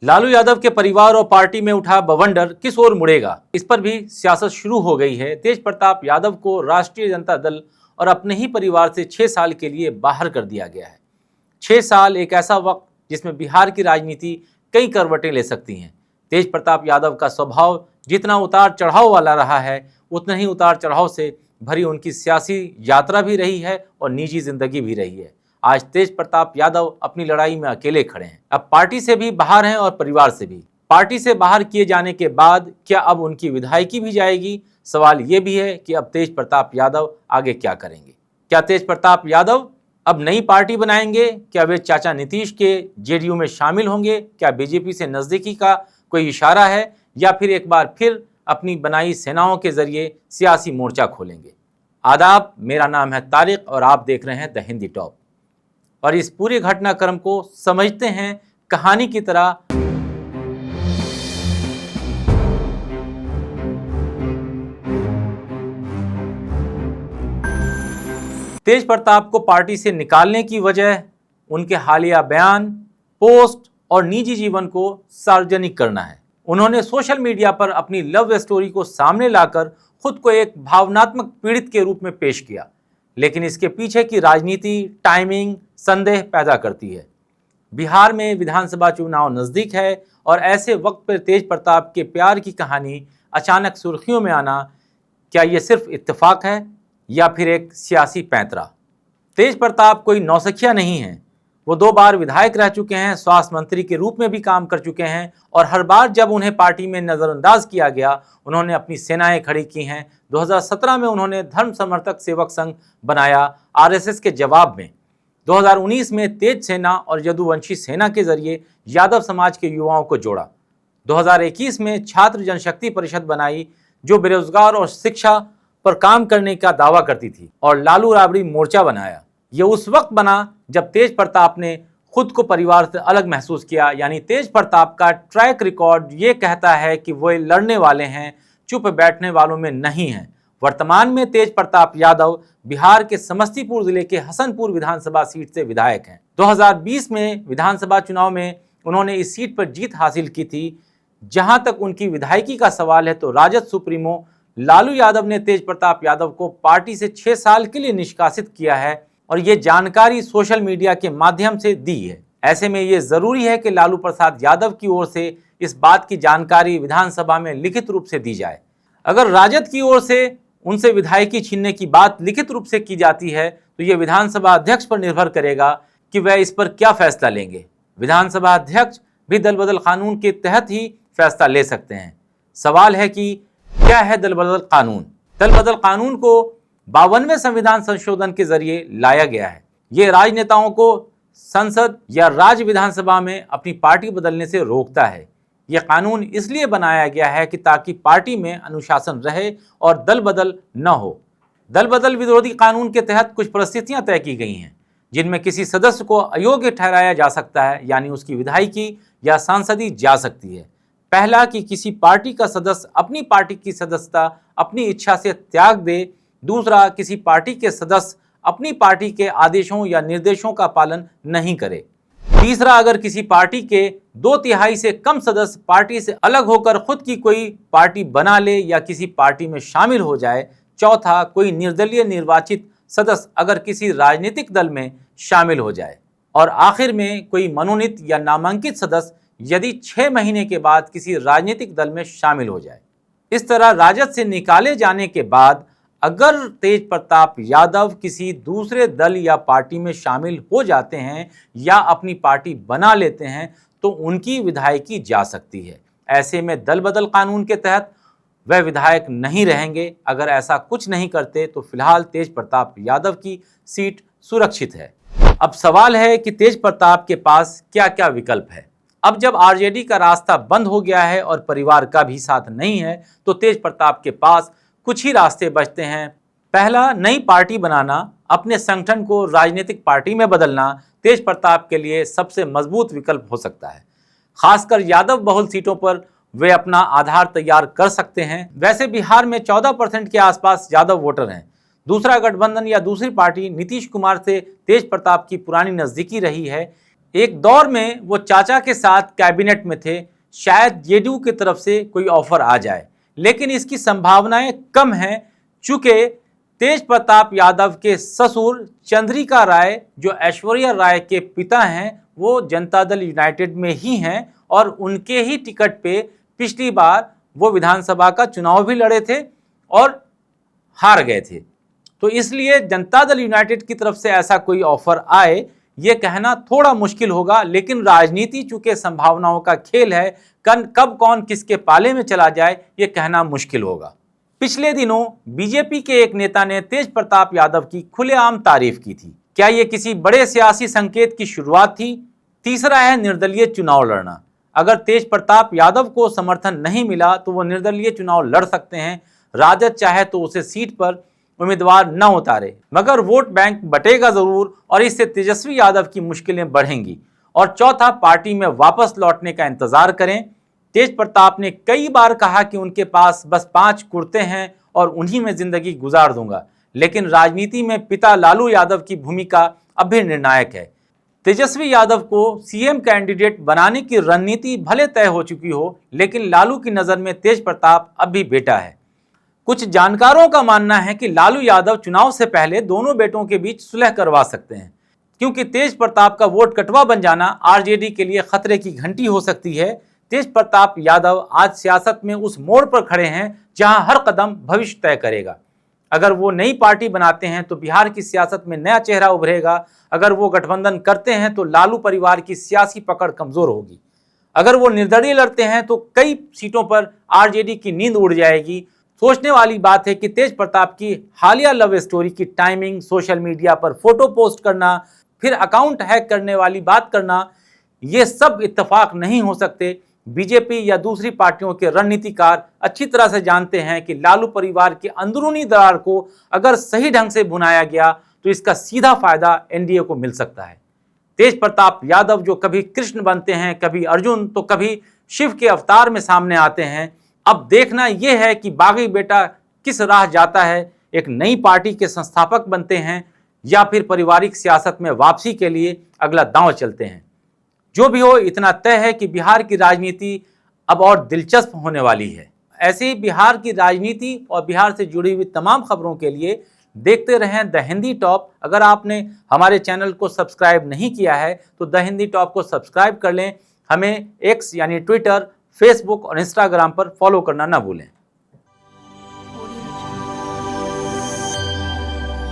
लालू यादव के परिवार और पार्टी में उठा बवंडर किस ओर मुड़ेगा, इस पर भी सियासत शुरू हो गई है। तेज प्रताप यादव को राष्ट्रीय जनता दल और अपने ही परिवार से 6 साल के लिए बाहर कर दिया गया है। 6 साल एक ऐसा वक्त जिसमें बिहार की राजनीति कई करवटें ले सकती हैं। तेज प्रताप यादव का स्वभाव जितना उतार चढ़ाव वाला रहा है, उतना ही उतार चढ़ाव से भरी उनकी सियासी यात्रा भी रही है और निजी जिंदगी भी रही है। आज तेज प्रताप यादव अपनी लड़ाई में अकेले खड़े हैं। अब पार्टी से भी बाहर हैं और परिवार से भी। पार्टी से बाहर किए जाने के बाद क्या अब उनकी विधायकी भी जाएगी? सवाल ये भी है कि अब तेज प्रताप यादव आगे क्या करेंगे। क्या तेज प्रताप यादव अब नई पार्टी बनाएंगे? क्या वे चाचा नीतीश के जेडीयू में शामिल होंगे? क्या बीजेपी से नजदीकी का कोई इशारा है, या फिर एक बार फिर अपनी बनाई सेनाओं के जरिए सियासी मोर्चा खोलेंगे? आदाब, मेरा नाम है तारिक और आप देख रहे हैं द हिंदी टॉप। और इस पूरे घटनाक्रम को समझते हैं कहानी की तरह। तेज प्रताप को पार्टी से निकालने की वजह उनके हालिया बयान, पोस्ट और निजी जीवन को सार्वजनिक करना है। उन्होंने सोशल मीडिया पर अपनी लव स्टोरी को सामने लाकर खुद को एक भावनात्मक पीड़ित के रूप में पेश किया, लेकिन इसके पीछे की राजनीति, टाइमिंग संदेह पैदा करती है। बिहार में विधानसभा चुनाव नजदीक है और ऐसे वक्त पर तेज प्रताप के प्यार की कहानी अचानक सुर्खियों में आना, क्या ये सिर्फ इत्तेफाक है या फिर एक सियासी पैंतरा? तेज प्रताप कोई नौसिखिया नहीं है। वो 2 बार विधायक रह चुके हैं, स्वास्थ्य मंत्री के रूप में भी काम कर चुके हैं और हर बार जब उन्हें पार्टी में नज़रअंदाज किया गया, उन्होंने अपनी सेनाएं खड़ी की हैं। 2017 में उन्होंने धर्म समर्थक सेवक संघ बनाया आरएसएस के जवाब में। 2019 में तेज सेना और यदुवंशी सेना के जरिए यादव समाज के युवाओं को जोड़ा। 2021 में छात्र जनशक्ति परिषद बनाई जो बेरोजगार और शिक्षा पर काम करने का दावा करती थी, और लालू राबड़ी मोर्चा बनाया। यह उस वक्त बना जब तेज प्रताप ने खुद को परिवार से अलग महसूस किया। यानी तेज प्रताप का ट्रैक रिकॉर्ड ये कहता है कि वो लड़ने वाले हैं, चुप बैठने वालों में नहीं हैं। वर्तमान में तेज प्रताप यादव बिहार के समस्तीपुर जिले के हसनपुर विधानसभा सीट से विधायक हैं। 2020 में विधानसभा चुनाव में उन्होंने इस सीट पर जीत हासिल की थी। जहां तक उनकी विधायकी का सवाल है तो राजद सुप्रीमो लालू यादव ने तेज प्रताप यादव को पार्टी से 6 साल के लिए निष्कासित किया है और ये जानकारी सोशल मीडिया के माध्यम से दी है। ऐसे में ये जरूरी है कि लालू प्रसाद यादव की ओर से इस बात की जानकारी विधानसभा में लिखित रूप से दी जाए। अगर राजद की ओर से उनसे विधायकी छीनने की बात लिखित रूप से की जाती है तो ये विधानसभा अध्यक्ष पर निर्भर करेगा कि वह इस पर क्या फैसला लेंगे। विधानसभा अध्यक्ष भी दल बदल कानून के तहत ही फैसला ले सकते हैं। सवाल है कि क्या है दल बदल कानून? दल बदल कानून को 52वें संविधान संशोधन के जरिए लाया गया है। ये राजनेताओं को संसद या राज्य विधानसभा में अपनी पार्टी बदलने से रोकता है। यह कानून इसलिए बनाया गया है कि ताकि पार्टी में अनुशासन रहे और दल बदल न हो। दल बदल विरोधी कानून के तहत कुछ परिस्थितियां तय की गई हैं जिनमें किसी सदस्य को अयोग्य ठहराया जा सकता है, यानी उसकी विधायकी या सांसदी जा सकती है। पहला कि किसी पार्टी का सदस्य अपनी पार्टी की सदस्यता अपनी इच्छा से त्याग दे। दूसरा, किसी पार्टी के सदस्य अपनी पार्टी के आदेशों या निर्देशों का पालन नहीं करे। तीसरा, अगर किसी पार्टी के 2/3 से कम सदस्य पार्टी से अलग होकर खुद की कोई पार्टी बना ले या किसी पार्टी में शामिल हो जाए। चौथा, कोई निर्दलीय निर्वाचित सदस्य अगर किसी राजनीतिक दल में शामिल हो जाए। और आखिर में कोई मनोनीत या नामांकित सदस्य यदि 6 महीने के बाद किसी राजनीतिक दल में शामिल हो जाए। इस तरह राजद से निकाले जाने के बाद अगर तेज प्रताप यादव किसी दूसरे दल या पार्टी में शामिल हो जाते हैं या अपनी पार्टी बना लेते हैं तो उनकी विधायकी जा सकती है। ऐसे में दल बदल कानून के तहत वह विधायक नहीं रहेंगे। अगर ऐसा कुछ नहीं करते तो फिलहाल तेज प्रताप यादव की सीट सुरक्षित है। अब सवाल है कि तेज प्रताप के पास क्या क्या विकल्प है। अब जब आरजेडी का रास्ता बंद हो गया है और परिवार का भी साथ नहीं है तो तेज प्रताप के पास कुछ ही रास्ते बचते हैं। पहला, नई पार्टी बनाना, अपने संगठन को राजनीतिक पार्टी में बदलना तेज प्रताप के लिए सबसे मजबूत विकल्प हो सकता है। खासकर यादव बहुल सीटों पर वे अपना आधार तैयार कर सकते हैं। वैसे बिहार में 14% के आसपास यादव वोटर हैं। दूसरा गठबंधन या दूसरी पार्टी नीतीश कुमार से तेज प्रताप की पुरानी नजदीकी रही है। एक दौर में वो चाचा के साथ कैबिनेट में थे, शायद जेडीयू की तरफ से कोई ऑफर आ जाए, लेकिन इसकी संभावनाएं कम हैं, चूंकि तेज प्रताप यादव के ससुर चंद्रिका राय, जो ऐश्वर्या राय के पिता हैं, वो जनता दल यूनाइटेड में ही हैं और उनके ही टिकट पे पिछली बार वो विधानसभा का चुनाव भी लड़े थे और हार गए थे। तो इसलिए जनता दल यूनाइटेड की तरफ से ऐसा कोई ऑफर आए, ये कहना थोड़ा मुश्किल होगा, लेकिन राजनीति चूंकि संभावनाओं का खेल है, कब कौन किसके पाले में चला जाए ये कहना मुश्किल होगा। पिछले दिनों बीजेपी के एक नेता ने तेज प्रताप यादव की खुलेआम तारीफ की थी। क्या ये किसी बड़े सियासी संकेत की शुरुआत थी? तीसरा है निर्दलीय चुनाव लड़ना। अगर तेज प्रताप यादव को समर्थन नहीं मिला तो वो निर्दलीय चुनाव लड़ सकते हैं। राजद चाहे तो उसे सीट पर उम्मीदवार न उतारे, मगर वोट बैंक बटेगा जरूर और इससे तेजस्वी यादव की मुश्किलें बढ़ेंगी। और चौथा, पार्टी में वापस लौटने का इंतजार करें। तेज प्रताप ने कई बार कहा कि उनके पास बस 5 कुर्ते हैं और उन्हीं में जिंदगी गुजार दूंगा, लेकिन राजनीति में पिता लालू यादव की भूमिका अब भी निर्णायक है। तेजस्वी यादव को सीएम कैंडिडेट बनाने की रणनीति भले तय हो चुकी हो, लेकिन लालू की नजर में तेज प्रताप अब भी बेटा है। कुछ जानकारों का मानना है कि लालू यादव चुनाव से पहले दोनों बेटों के बीच सुलह करवा सकते हैं, क्योंकि तेज प्रताप का वोट कटवा बन जाना आरजेडी के लिए खतरे की घंटी हो सकती है। तेज प्रताप यादव आज सियासत में उस मोड़ पर खड़े हैं जहां हर कदम भविष्य तय करेगा। अगर वो नई पार्टी बनाते हैं तो बिहार की सियासत में नया चेहरा उभरेगा। अगर वो गठबंधन करते हैं तो लालू परिवार की सियासी पकड़ कमजोर होगी। अगर वो निर्दलीय लड़ते हैं तो कई सीटों पर आरजेडी की नींद उड़ जाएगी। सोचने वाली बात है कि तेज प्रताप की हालिया लव स्टोरी की टाइमिंग, सोशल मीडिया पर फोटो पोस्ट करना, फिर अकाउंट हैक करने वाली बात करना, ये सब इत्तेफाक नहीं हो सकते। बीजेपी या दूसरी पार्टियों के रणनीतिकार अच्छी तरह से जानते हैं कि लालू परिवार की अंदरूनी दरार को अगर सही ढंग से भुनाया गया तो इसका सीधा फायदा एनडीए को मिल सकता है। तेज प्रताप यादव जो कभी कृष्ण बनते हैं, कभी अर्जुन, तो कभी शिव के अवतार में सामने आते हैं। अब देखना यह है कि बागी बेटा किस राह जाता है, एक नई पार्टी के संस्थापक बनते हैं या फिर पारिवारिक सियासत में वापसी के लिए अगला दांव चलते हैं। जो भी हो, इतना तय है कि बिहार की राजनीति अब और दिलचस्प होने वाली है। ऐसे ही बिहार की राजनीति और बिहार से जुड़ी हुई तमाम खबरों के लिए देखते रहें द हिंदी टॉप। अगर आपने हमारे चैनल को सब्सक्राइब नहीं किया है तो द हिंदी टॉप को सब्सक्राइब कर लें। हमें एक्स यानी ट्विटर, फेसबुक और इंस्टाग्राम पर फॉलो करना ना भूलें।